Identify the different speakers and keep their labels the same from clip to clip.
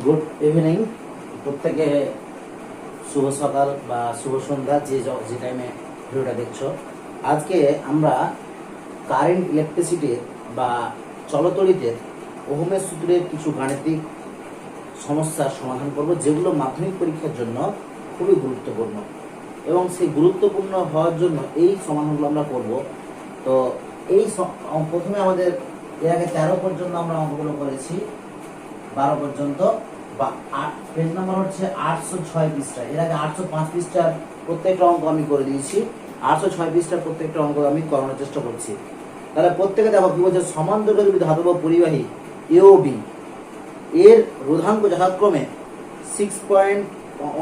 Speaker 1: Good evening প্রত্যেকে, শুভ সকাল বা শুভ সন্ধ্যা, যে টাইমে ভিডিওটা দেখছো। আজকে আমরা কারেন্ট ইলেকট্রিসিটির বা চলতড়িতের ওহমের সূত্রের কিছু গাণিতিক সমস্যার সমাধান করব, যেগুলো মাধ্যমিক পরীক্ষার জন্য খুবই গুরুত্বপূর্ণ। এবং সেই গুরুত্বপূর্ণ হওয়ার জন্য এই সমাধানগুলো আমরা করব। তো এই প্রথমে আমাদের এর আগে 13 পর্যন্ত আমরা অঙ্কগুলো করেছি, 12 পর্যন্ত, বা পেজ নাম্বার হচ্ছে 806 পৃষ্ঠা। এর আগে 805 পৃষ্ঠার প্রত্যেকটা অঙ্ক আমি করে দিয়েছি, 806 পৃষ্ঠার প্রত্যেকটা অঙ্ক আমি করানোর চেষ্টা করছি। তাহলে প্রত্যেকে দেখো কি বলছে, সমান দৈর্ঘ্যের দুটি ধাতব পরিবাহী এ ও বি এর রোধাঙ্ক যথাক্রমে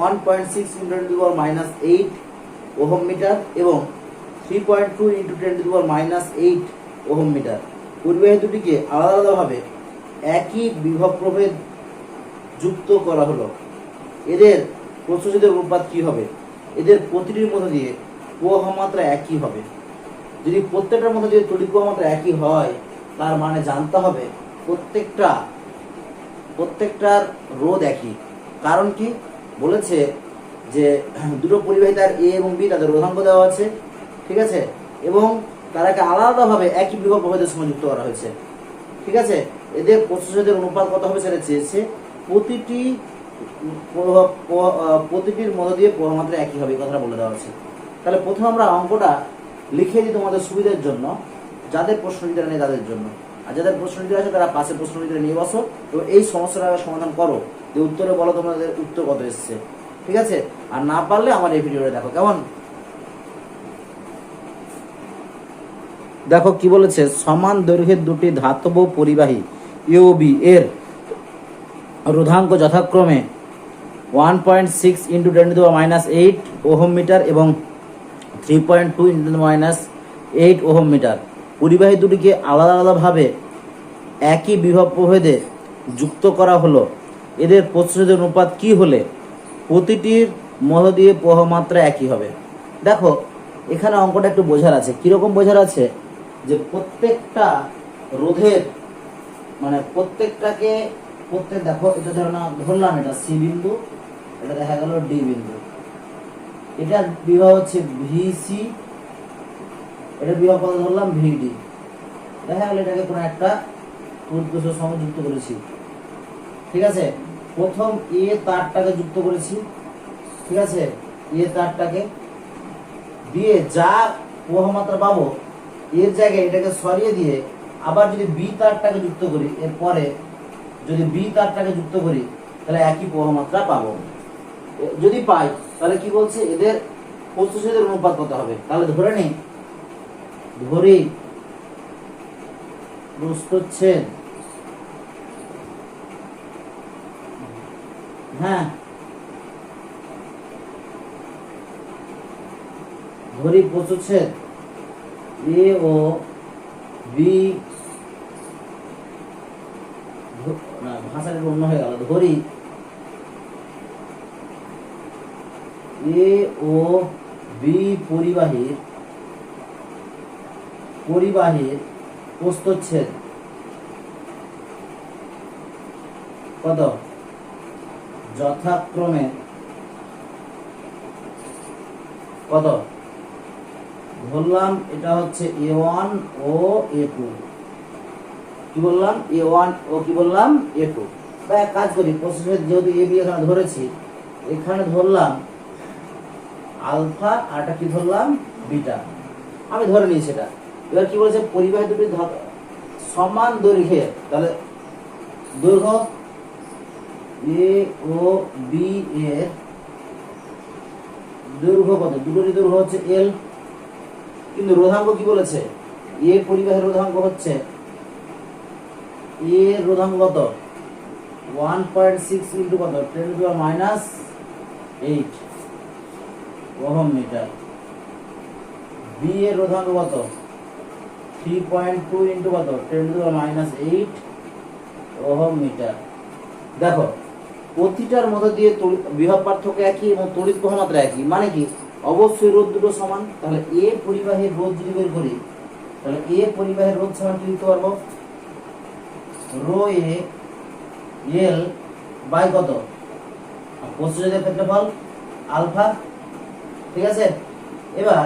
Speaker 1: 1.6 × 10⁻⁸ ওহম মিটার এবং 3.2 × 10⁻⁸ ওহম মিটার। পরিবাহী দুটিকে আলাদা আলাদাভাবে একই বিভব প্রভেদ যুক্ত করা হলো। এদের প্রস্থচ্ছেদের অনুপাত কি হবে? এদের প্রতিটির মধ্যে দিয়ে প্রবাহ মাত্রা একই হবে। যদি প্রত্যেকটার মধ্যে দিয়ে তড়িৎ প্রবাহ মাত্রা একই হয়, তার মানে জানতে হবে প্রত্যেকটার রোধ একই। কারণ কি বলেছে যে দুটো পরিবাহী তার এ এবং বি, তাদের রোধাঙ্ক দেওয়া আছে, ঠিক আছে, এবং তারাকে আলাদাভাবে একই বিভব প্রভেদের সঙ্গে যুক্ত করা হয়েছে, ঠিক আছে। এদের প্রস্থচ্ছেদের অনুপাত কত হবে সেটা চেয়েছে। প্রতিটির মধ্য দিয়ে প্রবাহ মাত্রা একই হবে, এই কথাটা বলে দেওয়া আছে। তাহলে প্রথমে আমরা অঙ্কটা লিখে দিই তোমাদের সুবিধার জন্য, যাদের প্রশ্নবিদ্যা নেই তাদের জন্য। আর যাদের প্রশ্নবিদ্যা আছে তারা পাশে প্রশ্নবিদ্যা নিয়ে বসো, তো এই সমস্যাটা সমাধান করো, যে উত্তরে বলো তোমাদের উত্তর কত এসছে, ঠিক আছে। আর না পারলে আমার এই ভিডিওটা দেখো, কেমন? দেখো কি বলেছে, সমান দৈর্ঘ্যের দুটি ধাতব পরিবাহী এ ও বি এর রোধাঙ্ক যথাক্রমে 1.6 × 10⁻⁸ ওহম মিটার এবং 3.2 × 10⁻⁸ ওহম মিটার। পরিবাহী দুটিকে আলাদা আলাদাভাবে একই বিভব প্রভেদে যুক্ত করা হলো। এদের প্রস্থচ্ছেদের অনুপাত কি হলে প্রতিটির মধ্য দিয়ে প্রবাহ মাত্রা একই হবে? দেখো এখানে অঙ্কটা একটু বোঝার আছে। কিরকম বোঝার আছে? যে প্রত্যেকটা রোধের মানে দেখো, এটা ধরলাম এটা সি বিন্দু, এটা দেখা গেল ডি বিন্দু, এটার বিভব হচ্ছে ভিসি, এটার বিভব কত ধরলাম ভিডি, দেখা গেল এটাকে কোনো একটা উদ্দেশ্যের সঙ্গে যুক্ত করেছি, ঠিক আছে। প্রথম এ তারটাকে যুক্ত করেছি, ঠিক আছে, এ তারটাকে দিয়ে যা প্রবাহ মাত্রা পাবো, এর জায়গায় এটাকে সরিয়ে দিয়ে আবার যদি বি তারটাকে যুক্ত করি, এরপরে যদি বি তারটাকে যুক্ত করি, তাহলে একই প্রবাহ মাত্রা পাবো। যদি পাই তাহলে কি বলছে, এদের প্রস্থচ্ছেদের অনুপাত কত হবে? তাহলে ধরি প্রস্থচ্ছেদ, হ্যাঁ, ধরি প্রস্থচ্ছেদ এ ও বি, ভাষাটা অন্য হয়ে গেল, ধরি এ ও বি পরিবাহীর প্রস্থচ্ছেদ কত? যথাক্রমে কত বললাম? এটা হচ্ছে A1 ও A2। কি বললাম? A1 ও কি বললাম? A2। বা এক কাজ করি, প্রস্থচ্ছেদ যেহেতু এ বি এখানে ধরেছি, এখানে ধরলাম আলফা, আর এটা কি ধরলাম? বিটা। আমি ধরে নিই সেটা। এবার কি বলেছে, পরিবাহী দুটি সমান দৈর্ঘ্যে, তাহলে দৈর্ঘ্য এ ও বি এর দৈর্ঘ্য কত? দুটোরই দৈর্ঘ্য হচ্ছে এল, কিন্তু রোধাঙ্ক কি বলেছে? এ পরিবাহের রোধাঙ্ক হচ্ছে, এ রোধাঙ্ক কত? 1.6 × কত? 10⁻⁸ ওহম মিটার। বি এর রোধাঙ্ক কত? 3.2 × কত? 10⁻⁸ ওহম মিটার। দেখো প্রতিটার মধ্যে দিয়ে বিভব পার্থক্য একই এবং তড়িৎ প্রবাহ মাত্রা একই, মানে কি অবশ্যই রোধ দুটো সমান। তাহলে এ পরিবাহের রোধ যদি বের করি, তাহলে এ পরিবাহের রোধ সমান কি লিখতে পারবো? রো এ এল বাই কত প্রস্থচ্ছেদের ক্ষেত্রফল আলফা, ঠিক আছে। এবার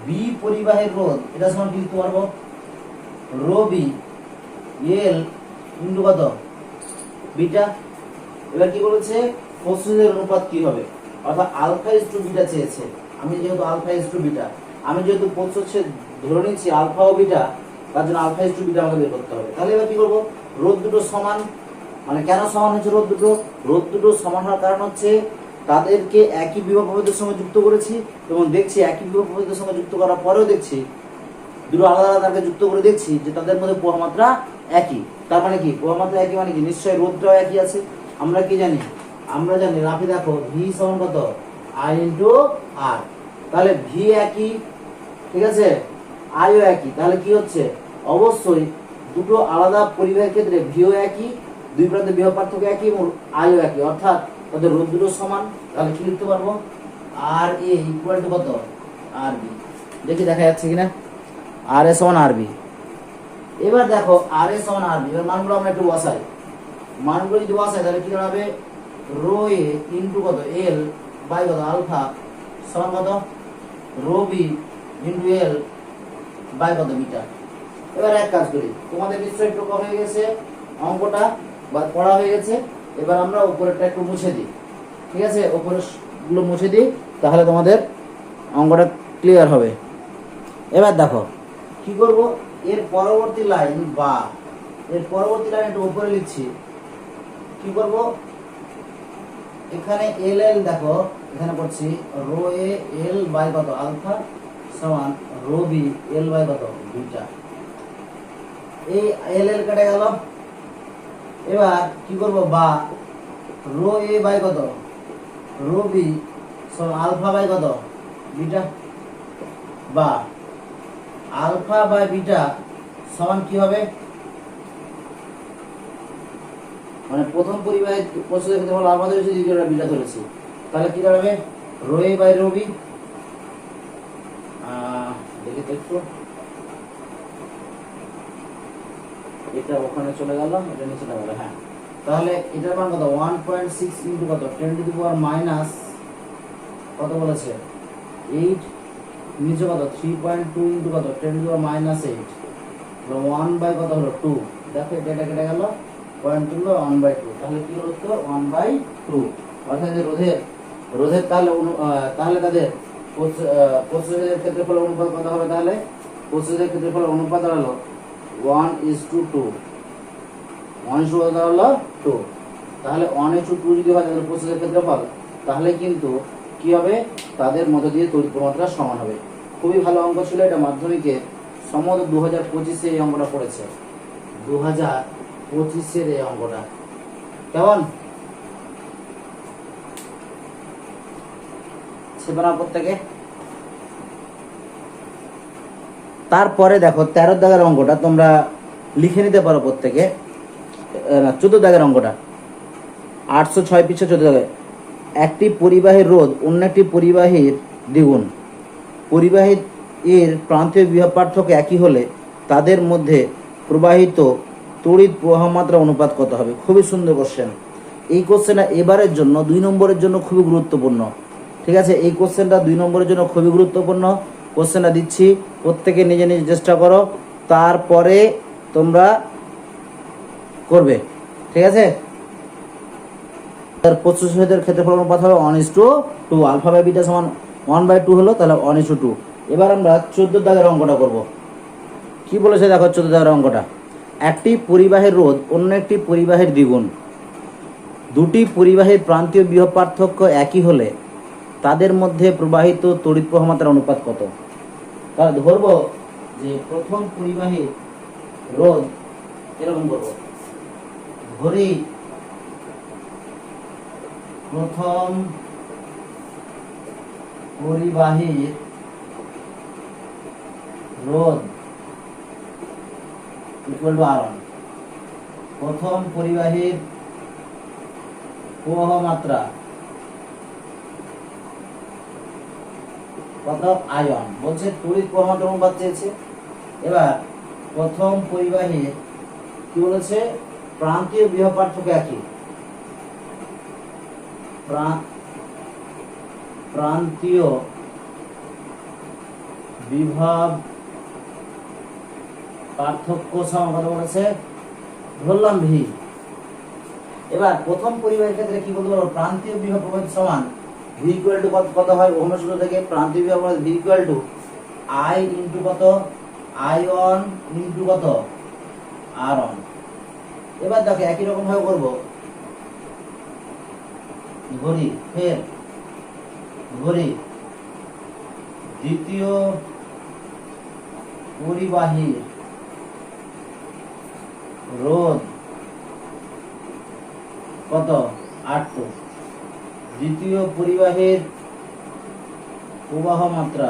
Speaker 1: বি পরিবাহের রোধ এটা সমান কি লিখতে পারবো, রো বি এল ইন্টু কত বিটা। এবার কি বলেছে প্রস্থচ্ছেদের অনুপাত কি হবে, অর্থাৎ আলফা ইজ টু বিটা চেয়েছে। আমি যেহেতু আলফা ইজ টু বিটা, আমি যেহেতু প্রস্থচ্ছেদ ধরে নিচ্ছি আলফা ও বিটা, তার জন্য আলফা ইজ টু বিটা আমাকে বের করতে হবে। তাহলে এবার কি করবো, রোধ দুটো সমান, মানে কেন সমান হচ্ছে রোধ দুটো, রোধ দুটো সমান হওয়ার কারণ হচ্ছে তাদেরকে একই বিভব প্রভেদের সঙ্গে যুক্ত করেছি এবং দেখছি একই বিভব প্রভেদের সঙ্গে যুক্ত করার পরেও দেখছি দুটো আলাদা আলাদাকে যুক্ত করে দেখছি যে তাদের মধ্যে প্রবাহ মাত্রা একই। তার মানে কি প্রবাহ মাত্রা একই মানে কি নিশ্চয়ই রোধটাও একই আছে। আমরা কি জানি, আমরা জানি রাফি দেখো ভি সমান কত আই ইন্টু আর, তাহলে ভি একই, ঠিক আছে, আইও একই, তাহলে কি হচ্ছে অবশ্যই দুটো আলাদা পরিবাহের ক্ষেত্রে ভিও একই, দুই প্রান্তে বিভব পার্থক্য একই এবং আইও একই, অর্থাৎ তাদের রোধ দুটো সমান। তাহলে কি লিখতে পারবো, আর এ ইকুয়াল টু কত আর বি। দেখি দেখা যাচ্ছে কিনা, আর এ সমান আর বি। এবার দেখো আর এ সমান আর বি, এবার মানগুলো আমরা একটু বসাই। মানগুলো যদি বসাই তাহলে কি দাঁড়াবে, রো এ ইন্টু কত এল বাই কত আলফা সমান কত rho B into L by কত বিটা। এবার এক কাজ করি, তোমাদের নিশ্চয়ই একটু কম হয়ে গেছে অঙ্কটা বা পড়া হয়ে গেছে। এবার আমরা উপরেরটা একটু মুছে দিই, ঠিক আছে, উপরের গুলো মুছে দিই, তাহলে তোমাদের অঙ্কটা ক্লিয়ার হবে। এবার দেখো কি করব, এর পরবর্তী লাইন বা এর পরবর্তী লাইন একটু উপরে লিখছি। কি করব, এখানে এল এল দেখো এখানে করছি রো এ এল বাই কত আলফা সমান রো বি এল বাই কত বিটা। এই এল এল কেটে গেল। এবার কি করব, বা রো এ বাই কত রো বি সমান আলফা বাই কত বিটা, বা আলফা বাই বিটা সমান কি হবে, মানে প্রথম পরিবাহের প্রস্থচ্ছেদের ক্ষেত্রফল আলফা ধরেছি, দ্বিতীয়টা বিটা ধরেছি, তাহলে কি দাঁড়াবে rho A by rho B. দেখি তো একটু, এটা ওখানে চলে গেল, এটা নিচে গেল, হ্যাঁ। তাহলে এটার মান কত 1.6 ইন্টু কত 10 টু দি পাওয়ার মাইনাস কত বলেছে 8, নিচে কত 3.2 ইন্টু কত 10 to the power minus 8, 1 by কত হলো 2। দেখো এটা কেটে গেল, পয়েন্ট তুললো 1/2, তাহলে কি হলো তো 1/2। অর্থাৎ রোধের তাহলে তাদের প্রস্থচ্ছেদের ক্ষেত্রফল অনুপাত কত হবে, তাহলে প্রস্থচ্ছেদের ক্ষেত্রফল অনুপাত দাঁড়ালো 1:2, 1:2 দাঁড়ালো 2। তাহলে 1:2 যদি হয় তাদের প্রস্থচ্ছেদের ক্ষেত্রফল, তাহলে কিন্তু কি হবে, তাদের মধ্য দিয়ে তড়িৎ প্রবাহটা সমান হবে। খুবই ভালো অঙ্ক ছিল এটা, মাধ্যমিকে সম্ভবত 2025-এ এই অঙ্কটা পড়েছে, 2025-এর এই অঙ্কটা। কেমন সেবা প্রত্যেকে। তারপরে দেখো 13 দাগের অঙ্কটা তোমরা লিখে নিতে পারো প্রত্যেকে, 14 দাগের অঙ্কটা 806 পৃষ্ঠা 14 দাগে। একটি পরিবাহীর রোধ অন্য একটি পরিবাহীর দ্বিগুণ, পরিবাহীর এর প্রান্তীয় বিভব পার্থক্য একই হলে তাদের মধ্যে প্রবাহিত তড়িৎ প্রবাহ মাত্রা অনুপাত কত হবে। খুবই সুন্দর কোশ্চেন। এই কোশ্চেনটা এবারের জন্য 2 নম্বরের জন্য খুবই গুরুত্বপূর্ণ, ঠিক আছে। এই কোশ্চেনটা 2 নম্বরের জন্য খুবই গুরুত্বপূর্ণ। কোশ্চেনটা দিচ্ছি, প্রত্যেকে নিজে নিজে চেষ্টা করো, তারপরে তোমরা করবে, ঠিক আছে। তার প্রস্থচ্ছেদের ক্ষেত্রফল অনুপাত হবে 1:2, আলফা বাই বিটা সমান 1/2 হলো, তাহলে 1:2। এবার আমরা 14 দাগের অঙ্কটা করব। কি বলেছে দেখো 14 দাগের অঙ্কটা, একটি পরিবাহের রোধ অন্য একটি পরিবাহের দ্বিগুণ, দুটি পরিবাহের প্রান্তীয় বিভব পার্থক্য একই হলে তাদের মধ্যে প্রবাহিত তড়িৎ প্রবাহ মাত্রার অনুপাত কত। তাহলে ধরবো যে প্রথম পরিবাহীর রোধ এরকম করবো, ধরি প্রথম পরিবাহীর রোধ ইকুয়াল টু R1, প্রথম পরিবাহীর প্রবাহ মাত্রা কত I1, বলছে তড়িৎ প্রবাহ মাত্রা অনুপাত চেয়েছে। এবার প্রথম পরিবাহীর কি বলেছে প্রান্তীয় বিভব পার্থক্য একই, প্রান্তীয় বিভব পার্থক্য সমান কত বলেছে, ধরলাম ভি। এবার প্রথম পরিবাহের ক্ষেত্রে কি বলতে পারবো, প্রান্তীয় বিভব প্রবাহিত সমান ভি ইকুয়াল টু কত হয় ওহমের সূত্র থেকে, প্রান্তীয় বিভব প্রবাহিত V equal two I into কত, আই অন ইনটু কত, আর অন। এবার দেখো একই রকম ভাবে করবো, ঘড়ি ফের ঘড়ি দ্বিতীয় পরিবাহীর রোধ কত, 8 দ্বিতীয় পরিবাহীর প্রবাহ মাত্রা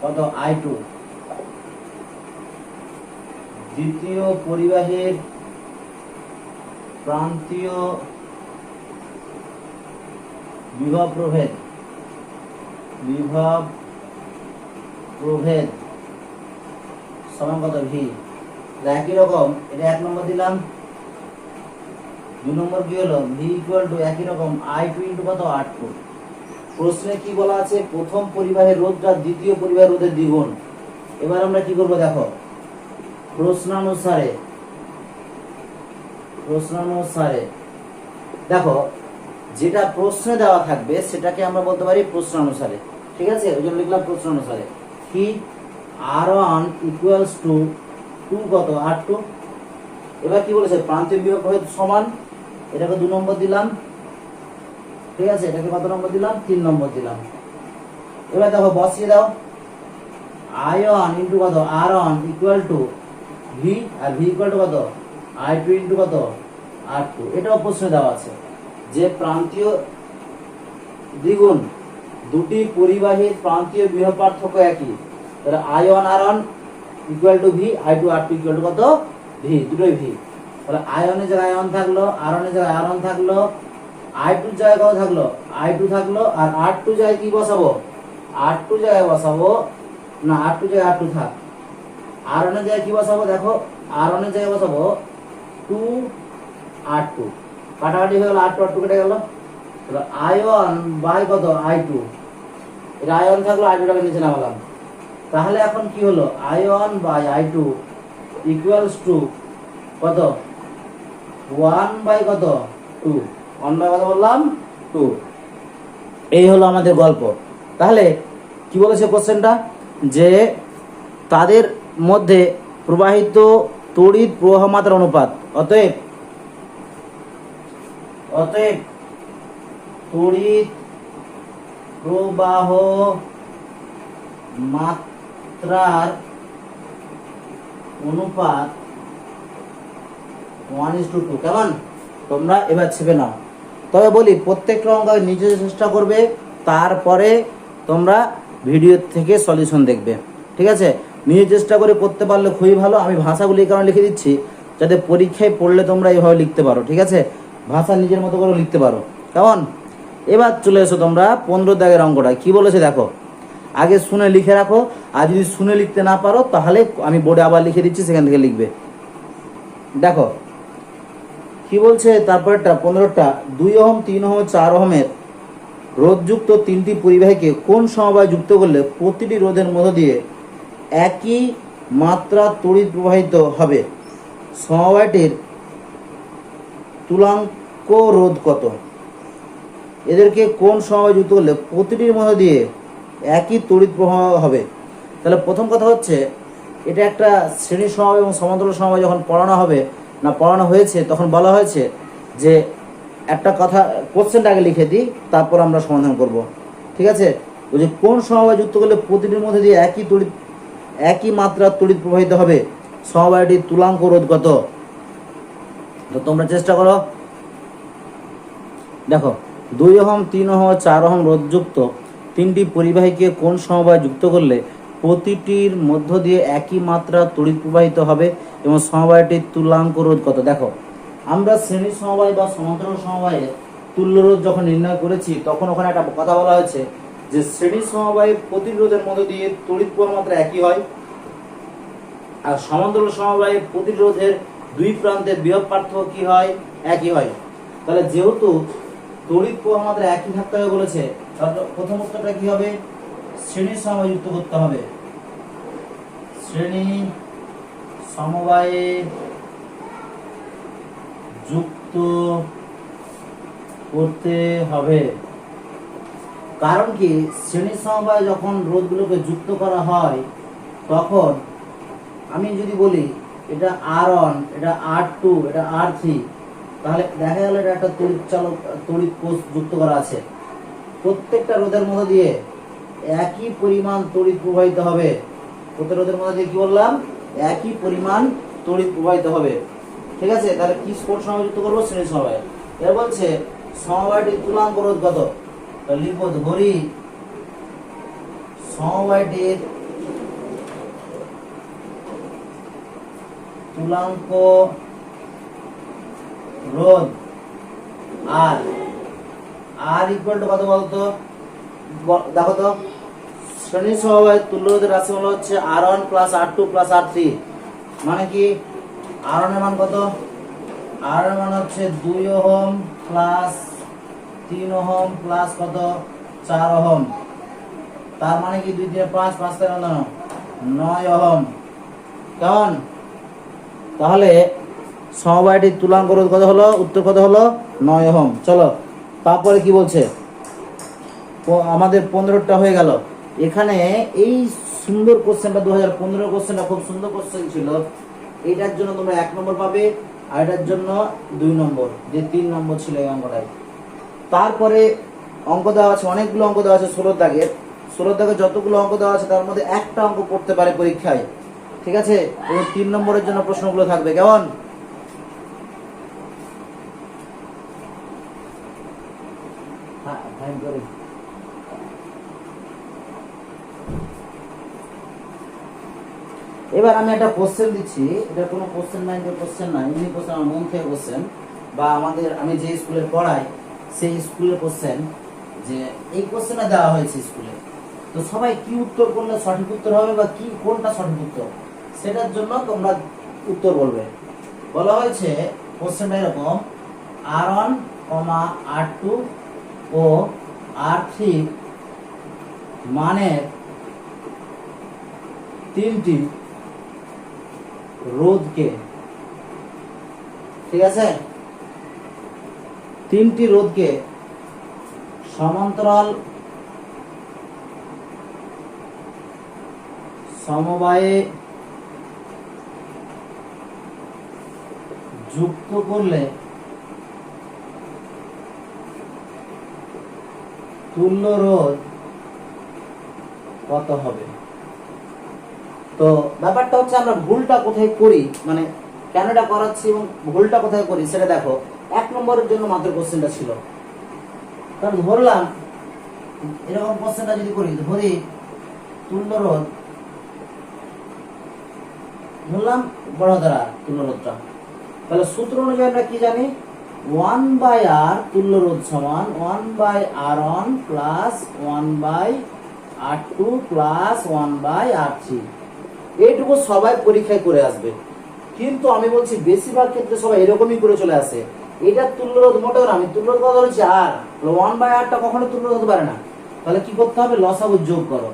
Speaker 1: কত, I2 দ্বিতীয় পরিবাহীর প্রান্তীয় বিভব প্রভেদ সমান কত, ভি। একই রকম এটা 1 নম্বর দিলাম, 2 নম্বর কি হলো, ভি ইকুয়াল টু একই রকম I2 ইনটু কত, 8। প্রশ্নে কি বলা আছে, প্রথম পরিবাহের রোধটা দ্বিতীয় পরিবাহের রোধের দ্বিগুণ। এবার আমরা কি করব দেখো, প্রশ্নানুসারে দেখো যেটা প্রশ্নে দেওয়া থাকবে সেটাকে আমরা বলতে পারি প্রশ্নানুসারে, ঠিক আছে, ওই জন্য লিখলাম প্রশ্নানুসারে। কি R1 ইকুয়ালস টু 2 কত, 8। এবার কি বলেছে, প্রান্তীয় বিভব প্রভেদ সমান, এটাকে 2 নম্বর দিলাম, ঠিক আছে, এটাকে কত নম্বর দিলাম, 3 নম্বর দিলাম। এবার দেখো বসিয়ে দাও, I1 ইনটু কত, R1 ইকুয়াল টু ভি, আর ভি ইকুয়াল টু কত, I2 ইনটু কত, R2। এটাও প্রশ্নে দেওয়া আছে যে প্রান্তীয় দ্বিগুণ দুটি পরিবাহীর প্রান্তীয় বিভব পার্থক্য একই, তাহলে I1 R1 equal to V, I2 R2 equal to কত, ভি, দুটোই ভি। তাহলে I1 এর জায়গায় I1 থাকলো, R1 এর জায়গায় R1 থাকলো, I2 এর জায়গায় কত থাকলো, I2 থাকলো, আর R2 জায়গায় কি বসাবো, R2 জায়গায় বসাবো না, R2 জায়গায় R2 থাক, R1 এর জায়গায় কি বসাবো, দেখো R1 এর জায়গায় বসাবো 2 R2, কাটাকাটি হয়ে গেল, R2 R2 কেটে গেল, তাহলে I1 বাই কত, I2, এটা I1 থাকলো, I2 টাকে নিচে নামালাম। তাহলে এখন কি হলো, I1 by I2 equals to কত, 1 বাই কত, 2, 1 বাই কত বললাম, 2। এই হলো আমাদের গল্প। তাহলে কি বলেছে কোশ্চেনটা, যে তাদের মধ্যে প্রবাহিত তড়িৎ প্রবাহ মাত্রার অনুপাত, অতএব তড়িৎ প্রবাহ মাত্রার অনুপাত 1:2। কেমন, তোমরা এবার ছেপে নাও। তবে বলি প্রত্যেকটা অঙ্ক নিজে চেষ্টা করবে, তারপরে তোমরা ভিডিও থেকে সলিউশন দেখবে, ঠিক আছে। নিজে চেষ্টা করে করতে পারলে খুবই ভালো। আমি ভাষাগুলি এই কারণে লিখে দিচ্ছি যাতে পরীক্ষায় পড়লে তোমরা এইভাবে লিখতে পারো, ঠিক আছে, ভাষা নিজের মতো করে লিখতে পারো, কেমন। এবার চলে এসো তোমরা 15 দাগের অঙ্কটা কি বলেছে দেখো, আগে শুনে লিখে রাখো, আর যদি শুনে লিখতে না পারো তাহলে আমি বোর্ডে আবার লিখে দিচ্ছি, সেখান থেকে লিখবে। দেখো কি বলছে, তারপরটা 15টা, 2 ওহম 3 ওহম 4 ওহমের রোধযুক্ত 3টি পরিবাহীকে কোন সমবায় যুক্ত করলে প্রতিটি রোধের মধ্য দিয়ে একই মাত্রা তড়িৎ প্রবাহিত হবে, সমবায়টির তুলাঙ্ক রোধ কত। এদেরকে কোন সমবায় যুক্ত করলে প্রতিটির মধ্য দিয়ে একই তড়িৎ প্রবাহ হবে। তাহলে প্রথম কথা হচ্ছে, এটা একটা শ্রেণী সমবায় এবং সমান্তরাল সমবায় যখন পড়ানো হবে না, পড়ানো হয়েছে, তখন বলা হয়েছে যে একটা কথা, কোশ্চেনটা আগে লিখে দিই, তারপর আমরা সমাধান করব, ঠিক আছে। ওই যে কোন সমবায় যুক্ত করলে প্রতিটির মধ্যে দিয়ে একই মাত্রার তড়িৎ প্রবাহিত হবে, সমবায়টির তুলাঙ্ক রোধ কত। তো তোমরা চেষ্টা করো। দেখো 2 ওহম 3 ওহম 4 ওহম রোধযুক্ত 3টি পরিবাহীকে কোন সমবায় যুক্ত করলে প্রতিটির মধ্য দিয়ে একই মাত্রা তড়িৎ প্রবাহিত হবে এবং সমবায়টির তুলাঙ্ক রোধ কত। দেখো আমরা শ্রেণী সমবায় বা সমান্তরাল সমবায়ের তুল্য রোধ যখন নির্ণয় করেছি, তখন ওখানে একটা কথা বলা হয়েছে যে শ্রেণী সমবায়ে প্রতিরোধের মধ্য দিয়ে তড়িৎ প্রবাহ মাত্রা একই হয়, আর সমান্তরাল সমবায়ে প্রতিরোধের দুই প্রান্তের বিভব পার্থক্য কি হয়? একই হয়। তাহলে যেহেতু তড়িৎ প্রবাহ আমাদের একই থাকতে হবে বলেছে, তাহলে প্রথম উত্তরটা কি হবে? শ্রেণী সমবায় যুক্ত করতে হবে। শ্রেণী সমবায়ে যুক্ত করতে হবে। কারণ কি, শ্রেণী সমবায় যখন রোধগুলোকে যুক্ত করা হয় তখন আমি যদি বলি এটা R1, এটা R2, এটা R3, তাহলে দেখা গেল এটা একটা তড়িৎ কোষ যুক্ত করা আছে। প্রত্যেকটা রোধের মধ্যে দিয়ে একই পরিমাণ তড়িৎ প্রবাহিত হবে। প্রত্যেক রোধের মধ্যে দিয়ে কি বললাম? একই পরিমাণ তড়িৎ প্রবাহিত হবে। ঠিক আছে, তাহলে কি কোন সমবায় যুক্ত করবো? শ্রেণী সমবায়। এর বলছে সমবায়টির তুলাঙ্ক রোধ কত? লিখবো ধরি সমবায়টির তুলাঙ্ক রোধ আর ইকুয়াল টু কত বলতো? দেখো তো, শ্রেণী সমবায় তুল্য রোধের রাশিমালা হচ্ছে R1 plus R2 plus R3। মানে কি, R1 এর মান কত? R1 এর মান হচ্ছে 2 ওহম প্লাস 3 ওহম প্লাস কত? 4 ওহম। তার মানে কি 2 3 5 5 3 9 ওহম। কেমন? তাহলে সমবায়টির তুলাঙ্ক রোধ কত হলো? উত্তর কত হলো? 9 ওহম। চলো তারপরে কি বলছে? আমাদের 15টা হয়ে গেল। এখানে এই সুন্দর কোশ্চেনটা 2015 কোশ্চেনটা খুব সুন্দর কোশ্চেন ছিল। এটার জন্য তোমরা 1 নম্বর পাবে, আর এটার জন্য 2 নম্বর, যে 3 নম্বর ছিল এই অঙ্কটায়। তারপরে অঙ্ক দেওয়া আছে, অনেকগুলো অঙ্ক দেওয়া আছে 16 দাগের। 16 দাগের যতগুলো অঙ্ক দেওয়া আছে তার মধ্যে একটা অঙ্ক পড়তে পারে পরীক্ষায়। ঠিক আছে, এবং 3 নম্বরের জন্য প্রশ্নগুলো থাকবে। কেমন? এবার আমি একটা কোশ্চেন দিচ্ছি। এটা কোনো কোশ্চেন ব্যাংকের কোশ্চেন না, এমনি কোশ্চেন, আমার মন থেকে কোশ্চেন, বা আমাদের আমি যে স্কুলে পড়াই সেই স্কুলের কোশ্চেন। যে এই কোশ্চেনটা দেওয়া হয়েছে স্কুলে, তো সবাই কি উত্তর করলে সঠিক উত্তর হবে, বা কি কোনটা সঠিক উত্তর, সেটার জন্য তোমরা উত্তর বলবে। বলা হয়েছে কোশ্চেনটা এরকম: R1, R2 ও R3 মানের 3টি রোধকে, ঠিক আছে, 3টি রোধকে সমান্তরাল সমবায়ে যুক্ত করলে তুল্য রোধ কত হবে? তো ব্যাপারটা হচ্ছে আমরা ভুলটা কোথায় করি, মানে কেন এটা করাচ্ছি এবং ভুলটা কোথায় করি সেটা দেখো। 1 নম্বরের জন্য মাত্র কোশ্চেনটা ছিল। কারণ ধরলাম এরকম কোশ্চেনটা যদি করি, ধরি তুল্য রোধ, ধরলাম বড় দ্বারা তুল্য রোধটা, তাহলে সূত্র অনুযায়ী আমরা কি জানি? 1/R তুল্য রোধ সমান 1/R1 plus 1/R2 plus 1/R3। এইটুকু সবাই পরীক্ষায় করে আসবে, কিন্তু আমি বলছি বেশিরভাগ ক্ষেত্রে সবাই এরকমই করে চলে আসে। এটা তুল্য রোধ মোটেও না, আমি তুল্য রোধ কথা বলছি আর 1/R কখনো তুল্য রোধ হতে পারে না। তাহলে কি করতে হবে? লসাগু যোগ করো।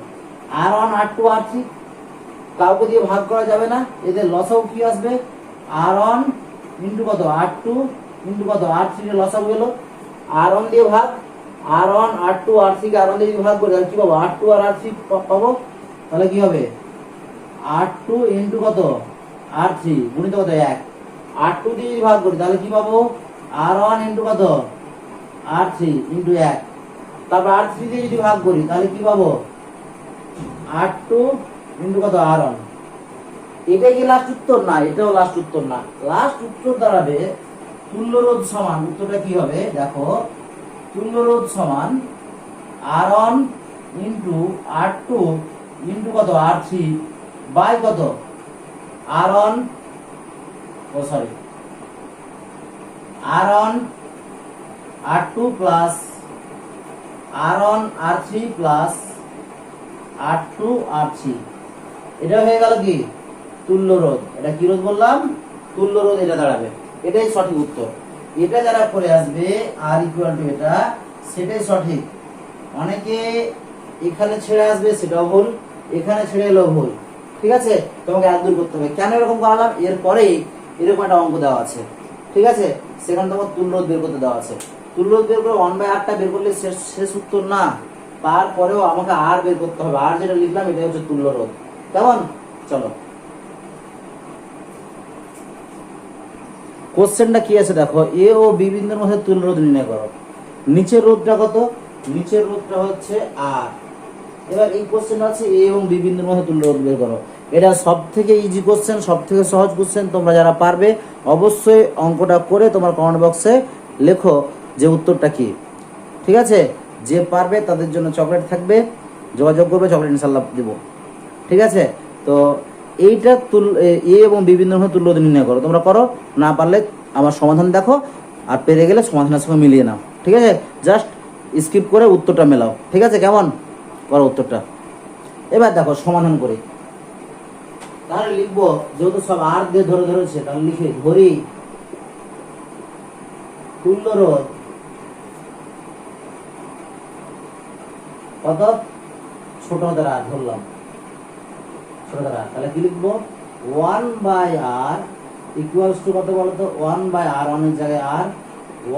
Speaker 1: R1 R2 R3 কাউকে দিয়ে ভাগ করা যাবে না, এদের লসাগু কি আসবে? R1 ইন্টু কত? R2 ইন্টু কত? R3 এর লসাগু হলো R1 দিয়ে ভাগ, R1 R2 R3 কে R1 দিয়ে ভাগ করে তাহলে কি পাবো? R2 আর R3 পাবো। তাহলে কি হবে? R2 ইন্টু কত? R3 গুণিত কত? 1। R2 দিয়ে যদি ভাগ করি তাহলে কি পাবো? R1 ইন্টু কত? R3 into 1। তারপর R3 দিয়ে যদি ভাগ করি তাহলে কি পাবো? R2 ইন্টু কত? R1। এটাই কি লাস্ট উত্তর? না, এটাও লাস্ট উত্তর না। লাস্ট উত্তর দাঁড়াবে তুল্য রোধ সমান, উত্তরটা কি হবে দেখো, তুল্য রোধ সমান R1 ইন্টু R2 ইন্টু কত? R3 বাই কত? R1 R1 R2 plus R1 R3 plus R2 R3। এটা হয়ে গেল কি? তুল্য রোধ। এটা কি রোধ বললাম? তুল্য রোধ এটা দাঁড়াবে, এটাই সঠিক উত্তর। এটা যারা করে আসবে আর ইকুয়াল টু এটা, সেটাই সঠিক। অনেকে এখানে ছেড়ে আসবে, সেটাও ভুল, এখানে ছেড়ে এলেও ভুল। ঠিক আছে, তোমাকে এক দূর করতে হবে। কেন এরকম করালাম, এরপরেই এরকম একটা অঙ্ক দেওয়া আছে, ঠিক আছে, সেখানে তোমার তুল্য রোধ বের করতে দেওয়া আছে। তুল্য রোধ বের করে 1/8টা বের করলে শেষ উত্তর না, তারপরেও আমাকে আর বের করতে হবে। আর যেটা লিখলাম এটাই হচ্ছে তুল্য রোধ। কেমন? চলো কোশ্চেনটা কি আছে দেখো, এ ও বি বিন্দুর মধ্যে তুল্য রোধ নির্ণয় করো। নিচের রোধটা কত? নিচের রোধটা হচ্ছে আর। এবার এই কোশ্চেনটা আছে এ এবং বি বিন্দুর মধ্যে তুল্য রোধ বের করো। এটা সব থেকে ইজি কোশ্চেন, সব থেকে সহজ কোশ্চেন। তোমরা যারা পারবে অবশ্যই অঙ্কটা করে তোমার কমেন্ট বক্সে লেখো যে উত্তরটা কি। ঠিক আছে, যে পারবে তাদের জন্য চকলেট থাকবে, যোগাযোগ করবে, চকলেট ইনশাল্লাহ দেব। ঠিক আছে, তো এইটা এ এবং বি বিন্দুর মধ্যে তুল্য রোধ নির্ণয় করো। তোমরা করো, না পারলে আমার সমাধান দেখো, আর পেরে গেলে সমাধানের সঙ্গে মিলিয়ে নাও। ঠিক আছে, জাস্ট স্কিপ করে উত্তরটা মেলাও। ঠিক আছে, কেমন? করো উত্তরটা। এবার দেখো সমাধান করে, তাহলে লিখবো, যেহেতু সব আর দিয়ে ধরে ধরেছে, তাহলে লিখে ধরি তুল্য রোধ কত? ছোট হাতের আর ধরলাম, ছোট হাতের আর। তাহলে কি লিখবো? 1/r ইকুয়ালস টু কত বলতো? 1/r, অনেক জায়গায় আর,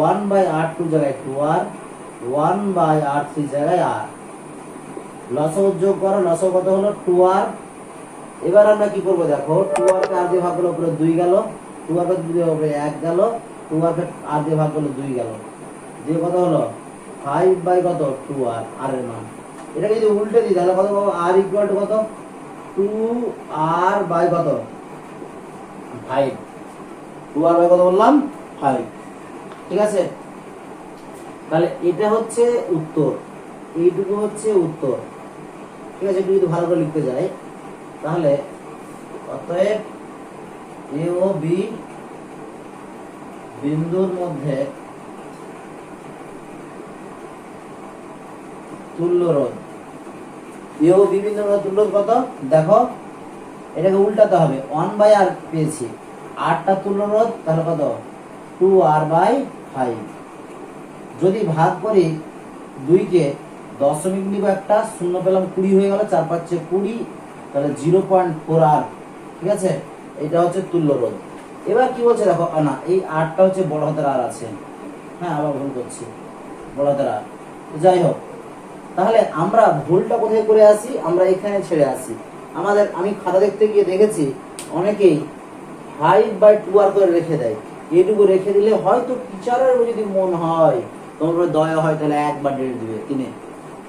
Speaker 1: 1/r2 জায়গায় 2r, 1/r3 জায়গায় r। লসাগু যোগ করো, লসাগু কত হলো? 2r। এবার আমরা কি করবো দেখো, 2r কে আর দিয়ে ভাগ করলে উপরে 2 গেল, 2r কে দিয়ে উপরে 1 গেল, 2r কে আর দিয়ে ভাগ করলে 2 গেল, দিয়ে কত হলো? 5 কত? 2r, r এর মান। এটাকে যদি উল্টে দিই তাহলে কত পাবো? r ইকুয়াল টু কত? 2r কত? 5। 2r কত বললাম? 5। ঠিক আছে, তাহলে এটা হচ্ছে উত্তর, এইটুকু হচ্ছে উত্তর। ঠিক আছে, একটু যদি ভালো করে লিখতে যাই, তাহলে অতএব এ ও বি বিন্দুর মধ্যে তুল্য রোধ, এ ও বি বিন্দুর মধ্যে তুল্য রোধ কত? দেখো এটাকে উল্টাতে হবে, 1/r পেয়েছি, আরটা তুল্য রোধ, তাহলে কত? 2r/5। যদি ভাগ করি 2 কে, দশমিক নিব একটা, শূন্য পেলাম 20 হয়ে গেল, 4 5 20, তাহলে 0.4r। ঠিক আছে, এটা হচ্ছে তুল্য রোধ। এবার কি বলছে দেখো, না এই আরটা হচ্ছে বড় হাতের আর আছে, হ্যাঁ আবার ভুল করছি, বড় হাতের আর। যাই হোক, তাহলে আমরা ভুলটা কোথায় করে আসি? আমরা এখানে ছেড়ে আসি। আমি খাতা দেখতে গিয়ে দেখেছি অনেকেই 5/2r করে রেখে দেয়। এইটুকু রেখে দিলে হয়তো টিচারের যদি মন হয়, তোমার দয়া হয়, তাহলে একবার ডেট দিবে 3-এ।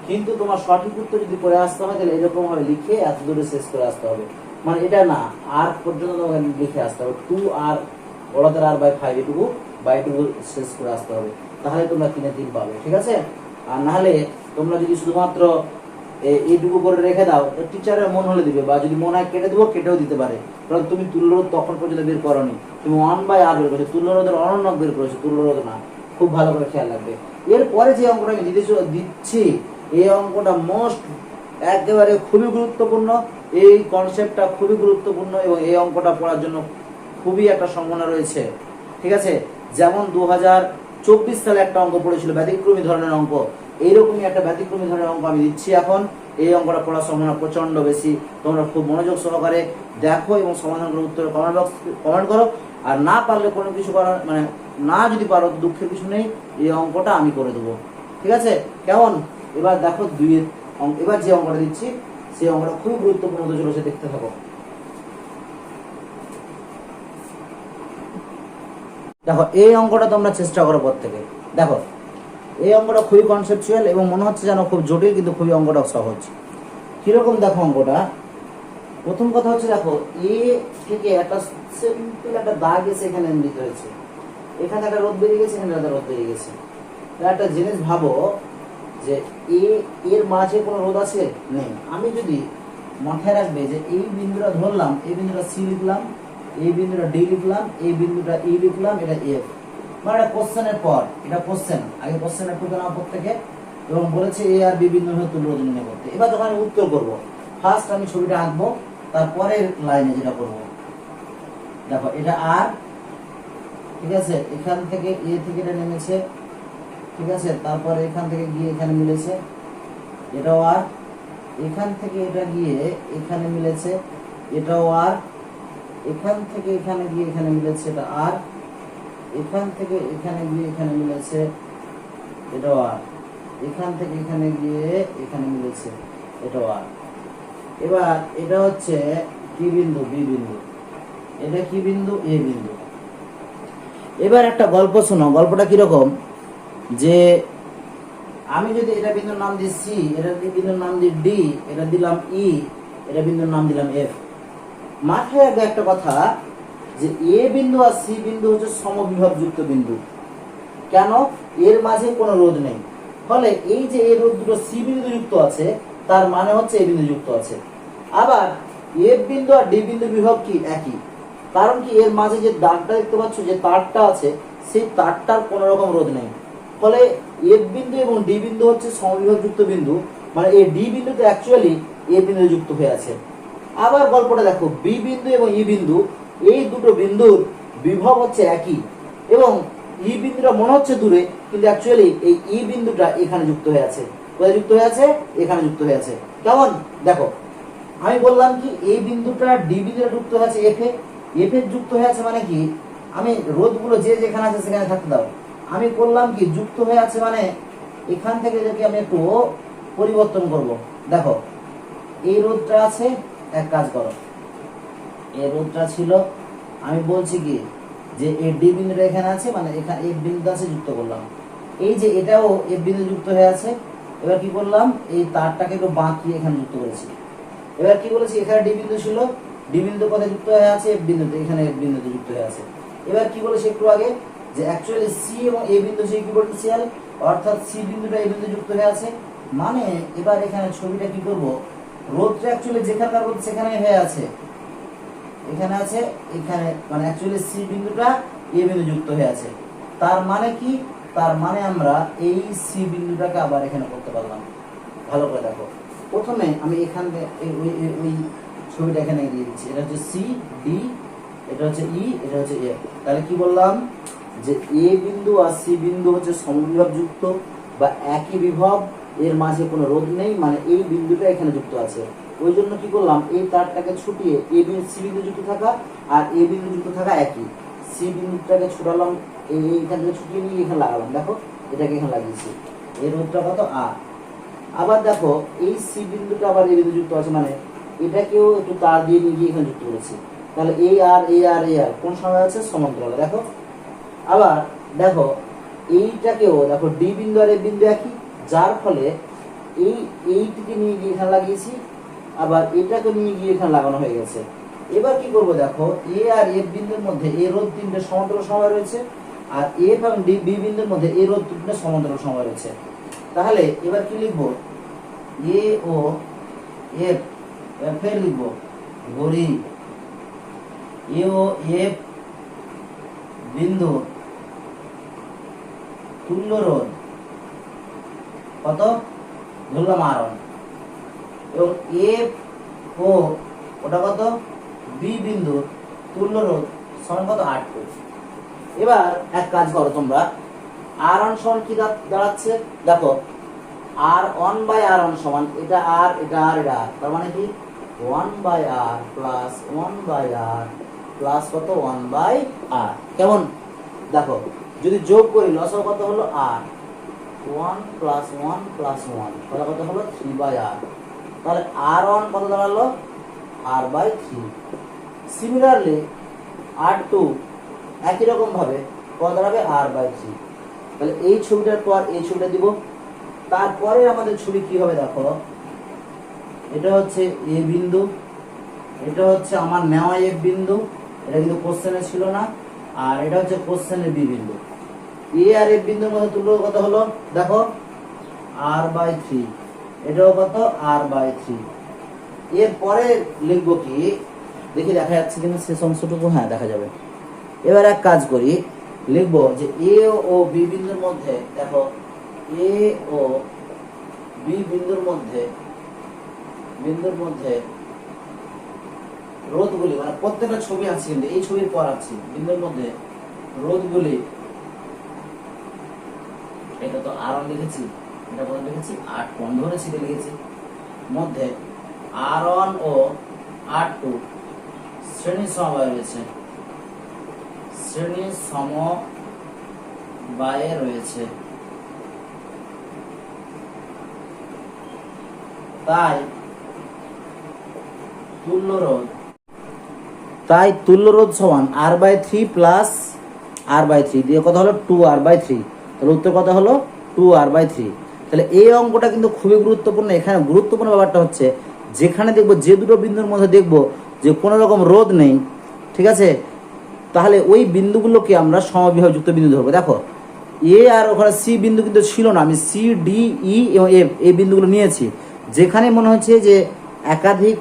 Speaker 1: কিন্তু তোমার সঠিক উত্তর যদি করে আসতে হয়, তাহলে এরকম ভাবে লিখে এত দূরে শেষ করে আসতে হবে। মানে এটা না, আর পর্যন্ত তোমাকে লিখে আসতে হবে, 2r বড়দের r/5 এটুকু শেষ করে আসতে হবে, তাহলে তোমরা 3-3 পাবে। ঠিক আছে, আর নাহলে তোমরা যদি শুধুমাত্র এইটুকু করে রেখে দাও, টিচারের মন হলে দিবে, বা যদি মনে হয় কেটে দেবো, কেটেও দিতে পারে, কারণ তুমি তুল্য রোধ তখন পর্যন্ত বের করনি, তুমি 1/r বের করেছো, তুল্য রোধের অনন্য বের করেছো, তুল্য রোধ না। খুব ভালো করে খেয়াল রাখবে। এরপরে যে অঙ্কটা আমি দিচ্ছি, এই অঙ্কটা একেবারে খুবই গুরুত্বপূর্ণ, এই কনসেপ্টটা খুবই গুরুত্বপূর্ণ, এবং এই অঙ্কটা পড়ার জন্য খুবই একটা সম্ভাবনা রয়েছে। ঠিক আছে, যেমন 2024 সালে একটা অঙ্ক পড়েছিল ব্যতিক্রমী ধরনের অঙ্ক, এইরকমই একটা ব্যতিক্রমী ধরনের অঙ্ক আমি দিচ্ছি এখন। এই অঙ্কটা পড়ার সম্ভাবনা প্রচন্ড বেশি। তোমরা খুব মনোযোগ সহকারে দেখো এবং সমাধান করে উত্তরে কমেন্ট করো। আর না পারলে কোনো কিছু করার, মানে না যদি পারো দুঃখের কিছু নেই, এই অঙ্কটা আমি করে দেবো। ঠিক আছে, কেমন? এবার দেখো এবার যে অঙ্কটা দিচ্ছি, সেই অঙ্কটা খুবই গুরুত্বপূর্ণ হতে চলেছে, দেখতে থাকো। দেখো এই অঙ্কটা তোমরা চেষ্টা করো প্রত্যেকে। দেখো এই অঙ্কটা খুবই কনসেপচুয়াল এবং মনে হচ্ছে যেন খুব জটিল, কিন্তু খুবই অঙ্কটা সহজ। কিরকম দেখো অঙ্কটা, প্রথম কথা হচ্ছে দেখো এ থেকে একটা সিম্পল একটা দাগ এসে এখানে নিতে হয়েছে, এখানে একটা রোদ বেরিয়ে গেছে, এখানে একটা রোদ বেরিয়ে গেছে। একটা জিনিস ভাবো যে এর মাঝে কোনো রোদ আছে? নেই। আমি যদি মাথায় রাখবে যে এই বিন্দুটা ধরলাম, এই বিন্দুটা সি লিখলাম, এই বিন্দুটা ডি লিখলাম, এই বিন্দুটা ই লিখলাম, এটা এফ। মানে এটা কোশ্চেনের পর, এটা কোশ্চেন, আগে কোশ্চেনের টুকে নাও প্রত্যেকে, এবং বলেছে এ আর বি বিন্দুর মধ্যে তুল্য রোধ নির্ণয় করতে। এবার যখন আমি উত্তর করবো, ফার্স্ট আমি ছবিটা আঁকবো, তারপরে লাইনে যেটা করবো, দেখো এটা আর, ঠিক আছে, এখান থেকে এ থেকে এটা নেমেছে, ঠিক আছে, তারপরে এখান থেকে গিয়ে এখানে মিলেছে, এটাও আর, এখান থেকে এটা গিয়ে এখানে মিলেছে, এটাও আর, এখান থেকে এখানে গিয়ে এখানে মিলেছে, এটা আর, এখান থেকে এখানে গিয়ে এখানে মিলেছে, এটাও আর, এখান থেকে এখানে গিয়ে এখানে মিলেছে, এটাও আর। এবার এটা হচ্ছে কি বিন্দু? বি বিন্দু। এটা কি বিন্দু? এ বিন্দু। এবার একটা গল্প শোনো। গল্পটা কিরকম, যে আমি যদি এটা বিন্দুর নাম দিই সি, এটা বিন্দুর নাম দিই ডি, এটা দিলাম ই, এটা বিন্দুর নাম দিলাম এফ। মাথায় রাখবে একটা কথা, যে এ বিন্দু আর সি বিন্দু হচ্ছে সমবিভবযুক্ত বিন্দু। কেন? এর মাঝে কোনো রোধ নেই। ফলে এই যে এই রোধ দুটো সি বিন্দু যুক্ত আছে, তার মানে হচ্ছে এ বিন্দু যুক্ত আছে। আবার এফ বিন্দু আর ডি বিন্দু বিভব কি? একই। কারণ কি? এর মাঝে যে দাগটা দেখতে পাচ্ছ, যে তারটা আছে, সেই তারটার কোনো রকম রোধ নেই। ফলে এফ বিন্দু এবং ডি বিন্দু হচ্ছে সমবিভবযুক্ত বিন্দু, মানে এই ডি বিন্দুতে অ্যাকচুয়ালি এ বিন্দু যুক্ত হয়ে আছে। আবার গল্পটা দেখো, বি বিন্দু এবং ই বিন্দু, এই দুটো বিন্দুর বিভব হচ্ছে একই, এবং ই বিন্দুটা মনে হচ্ছে দূরে, কিন্তু অ্যাকচুয়ালি এই ই বিন্দুটা এখানে যুক্ত হয়ে আছে। কোথায় যুক্ত হয়ে আছে? এখানে যুক্ত হয়ে আছে। কেমন? দেখো, আমি বললাম কি এই বিন্দুটা ডি বিন্দুটা যুক্ত হয়ে আছে এফ এ, এফ এ যুক্ত হয়ে আছে মানে কি? আমি রোধগুলো যে যেখানে আছে সেখানে থাকতে দাও। আমি করলাম কি, যুক্ত হয়ে আছে মানে এখান থেকে যদি আমি একটু পরিবর্তন করব। দেখো, এই রোধটা আছে, এক কাজ করো, এই রোধটা ছিল, আমি বলছি কি, যে এই ডি বিন্দুটা এখানে আছে, মানে এখানে এফ বিন্দু আছে, যুক্ত করলাম। এই যে এটাও এফ বিন্দু যুক্ত হয়ে আছে। এবার কি করলাম, এই তারটাকে একটু বাঁকিয়ে এখানে যুক্ত করেছি। এবার কি বলেছি, এখানে ডি বিন্দু ছিল, ডি বিন্দু কোথায় যুক্ত হয়ে আছে? এফ বিন্দুতে, এখানে এফ বিন্দুতে যুক্ত হয়ে আছে। এবার কি বলেছি একটু আগে, যে অ্যাকচুয়ালি সি এবং এ বিন্দু হচ্ছে ইকুইপোটেনশিয়াল, অর্থাৎ সি বিন্দুটা এ বিন্দু যুক্ত হয়ে আছে। মানে এবার এখানে ছবিটা কি করব, রোধটা অ্যাকচুয়ালি যেখানকার রোধ সেখানে হয়ে আছে, এখানে আছে, এখানে, মানে অ্যাকচুয়ালি সি বিন্দুটা এ বিন্দু যুক্ত হয়ে আছে। তার মানে কি? তার মানে আমরা এই সি বিন্দুটাকে আবার এখানে করতে পারলাম। ভালো করে দেখো, প্রথমে আমি এখান থেকে ওই ছবিটা এখানে দিয়ে দিচ্ছি। এটা হচ্ছে সি, ডি, এটা হচ্ছে ই, এটা হচ্ছে এ। তাহলে কি বললাম, যে এ বিন্দু আর সি বিন্দু হচ্ছে সমবিভবযুক্ত বা একই বিভব, এর মাঝে কোনো রোধ নেই, মানে এই বিন্দুটা এখানে যুক্ত আছে। ওই জন্য কি করলাম, এই তারটাকে ছুটিয়ে এ বিন্দু সি বিন্দু যুক্ত থাকা আর এ বিন্দু যুক্ত থাকা একই, সি বিন্দুটাকে ছুটালাম, এইখান থেকে ছুটিয়ে নিয়ে এখানে লাগালাম। দেখো, এটাকে এখানে লাগিয়েছি। এর রোধটা কত? আর। আবার দেখো, এই সি বিন্দুটা আবার এ বিন্দু যুক্ত আছে, মানে এটাকেও একটু তার দিয়ে নিয়ে গিয়ে এখানে যুক্ত করেছি। তাহলে এই আর এই আর এই আর কোন সময় আছে? সমান্তরালে। দেখো, আবার দেখো, এইটাকেও দেখো, ডি বিন্দু আর এ বিন্দু একই, যার ফলে এইটিকে নিয়ে গিয়ে এখানে লাগিয়েছি, আবার এটাকে নিয়ে গিয়ে এখানে লাগানো হয়ে গেছে। এবার কি করব, দেখো, এ আর এফ বিন্দুর মধ্যে এই রোধ তিনটে সমান্তরাল সময় রয়েছে, আর এফ এবং ডি বি বিন্দুর মধ্যে এই রোধ তিনটে সমান্তরাল সময় রয়েছে। তাহলে এবার কি লিখবো, এ ও এফ, ফের লিখবো ঘড়ি, এ ও এফ বিন্দু তুল্য রোধ কত? ধরলাম R1, এবং এফ ও ওটা কত? বি বিন্দু তুল্য রোধ সমান কত? R2। এবার এক কাজ করো তোমরা, R1 সমান কি দাঁড়াচ্ছে? দেখো, R1/R1 সমান, এটা R, এটা R, এটা R, তার মানে কি 1/R প্লাস 1/R প্লাস কত? 1/R। কেমন? দেখো, যদি যোগ করি লসাগু কত হলো? R, 1 প্লাস 1 প্লাস 1, তাহলে কত হলো? 3/R। তাহলে R1 কত দাঁড়ালো? R/3। সিমিলারলি R2 একই রকম ভাবে কত দাঁড়াবে? R/3। তাহলে এই ছবিটার পর এই ছবিটা দিব। তারপরে আমাদের ছবি কি হবে দেখো, এটা হচ্ছে এ বিন্দু, এটা হচ্ছে আমার নেওয়া এফ বিন্দু, এটা কিন্তু কোশ্চেনে ছিল না, আর এটা হচ্ছে কোশ্চেনের বি বিন্দু। এ আর এফ বিন্দুর মধ্যে তুল্য কত হলো? দেখো, R/3, এটাও কত? R/3। এর পরে লিখবো কি, দেখি দেখা যাচ্ছে কিনা শেষ অংশটুকু, হ্যাঁ দেখা যাবে। এবার এক কাজ করি, লিখবো যে এ ও বি বিন্দুর মধ্যে, দেখো, এ ও বি বিন্দুর মধ্যে রোধগুলি মানে প্রত্যেকটা ছবি আছে, কিন্তু এই ছবির পর আছে বিন্দুর মধ্যে রোধগুলি, এটা তো আর লিখেছি, এটা কত লিখেছি 8 কোণ ধরে ছিটে লিখেছি, মধ্যে R1 ও R2 শ্রেণী সমবায় রয়েছে, শ্রেণী সমবায়ে রয়েছে। তাই তুল্য রোধ সমান R/3 প্লাস R/3 দিয়ে কত হলো 2R/3। তাহলে উত্তর কত হলো 2R/3। তাহলে এই অঙ্কটা কিন্তু খুবই গুরুত্বপূর্ণ। এখানে গুরুত্বপূর্ণ ব্যাপারটা হচ্ছে যেখানে দেখবো যে দুটো বিন্দুর মধ্যে দেখবো যে কোনো রকম রোধ নেই, ঠিক আছে, তাহলে ওই বিন্দুগুলোকে আমরা সমবিবাহযুক্ত বিন্দু ধরবো। দেখো এ আর ওখানে সি বিন্দু কিন্তু ছিল না, আমি সি ডি ই এবং এফ এই বিন্দুগুলো নিয়েছি। যেখানে মনে হচ্ছে যে একাধিক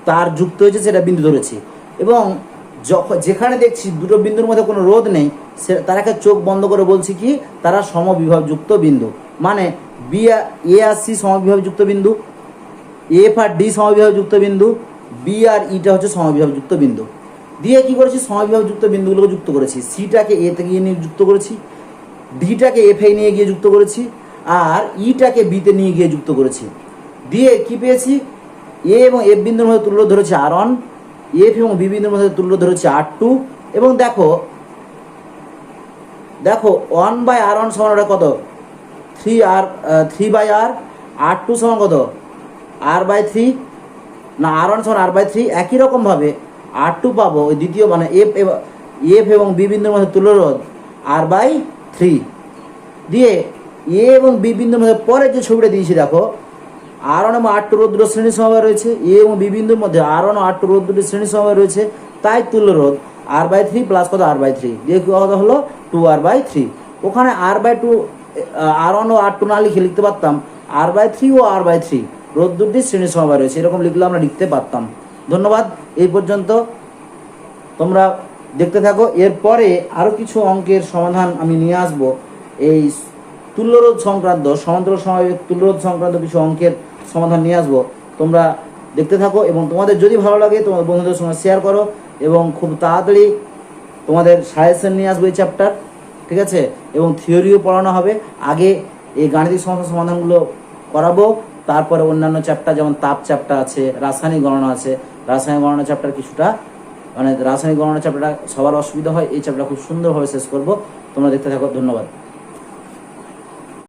Speaker 1: তার যুক্ত হয়েছে সেটা বিন্দু ধরেছি, এবং যখন যেখানে দেখছি দুটো বিন্দুর মধ্যে কোনো রোধ নেই তারাকে চোখ বন্ধ করে বলছি কি তারা সমবিবাহযুক্ত বিন্দু। মানে এ আর সি সমবিবাহযুক্ত বিন্দু, এফ আর ডি সমবিবাহযুক্ত বিন্দু, বি আর ইটা হচ্ছে সমবিবাহযুক্ত বিন্দু। দিয়ে কি করেছি সমবিবাহযুক্ত বিন্দুগুলোকে যুক্ত করেছি, সিটাকে এ তে গিয়ে নিয়ে যুক্ত করেছি, ডিটাকে এফ এ নিয়ে গিয়ে যুক্ত করেছি, আর ইটাকে বিতে নিয়ে গিয়ে যুক্ত করেছি। দিয়ে কি পেয়েছি, এ এবং এফ বিন্দুর মধ্যে তুল্য ধরেছে R1, এফ এবং বি বিন্দুর মধ্যে তুল্য ধরেছে R2, এবং দেখো 1/R1 সমান কত 3/R, R2 সমান কত R/3 না, R1 সমান R/3। একই রকম ভাবে R2 পাবো ওই দ্বিতীয় মানে এফ এবং বি বিন্দুর মধ্যে তুল্য রোধ R/3। দিয়ে এ এবং বি বিন্দুর মধ্যে পরে যে ছবিটা দিয়েছি দেখো R1 এবং R2 রোধ দুটো শ্রেণী সমবায় রয়েছে, এ এবং বি বিন্দুর মধ্যে R1 ও R2 রোধ দুটো শ্রেণী সমবায় রয়েছে, তাই তুল্য রোধ R/3 প্লাস কত R/3 দিয়ে কত হলো 2R/3। ওখানে R/2 R1 ও R2 না লিখে লিখতে পারতাম R/3 ও R/3 রোধ দুটি শ্রেণী সমবায় রয়েছে, এরকম লিখলে আমরা লিখতে পারতাম। ধন্যবাদ, এই পর্যন্ত তোমরা দেখতে থাকো। এরপরে আরও কিছু অঙ্কের সমাধান আমি নিয়ে আসবো, এই তুল্যরোধ সংক্রান্ত সমান্তরাল সমবায় তুল্যরোধ সংক্রান্ত কিছু অঙ্কের সমাধান নিয়ে আসবো। তোমরা দেখতে থাকো এবং তোমাদের যদি ভালো লাগে তোমাদের বন্ধুদের সঙ্গে শেয়ার করো, এবং খুব তাড়াতাড়ি তোমাদের সাজেশন নিয়ে আসবো এই চ্যাপ্টার, ঠিক আছে, এবং থিওরিও পড়ানো হবে। আগে এই গাণিতিক সমস্যার সমাধানগুলো করাবো, তারপরে অন্যান্য চ্যাপ্টার যেমন তাপ চ্যাপ্টার আছে, রাসায়নিক গণনা আছে, রাসায়নিক গণনা চ্যাপ্টার কিছুটা মানে রাসায়নিক গণনা চ্যাপ্টারটা সবার অসুবিধা হয়, এই চ্যাপ্টার খুব সুন্দরভাবে শেষ করবো। তোমরা দেখতে থাকো, ধন্যবাদ।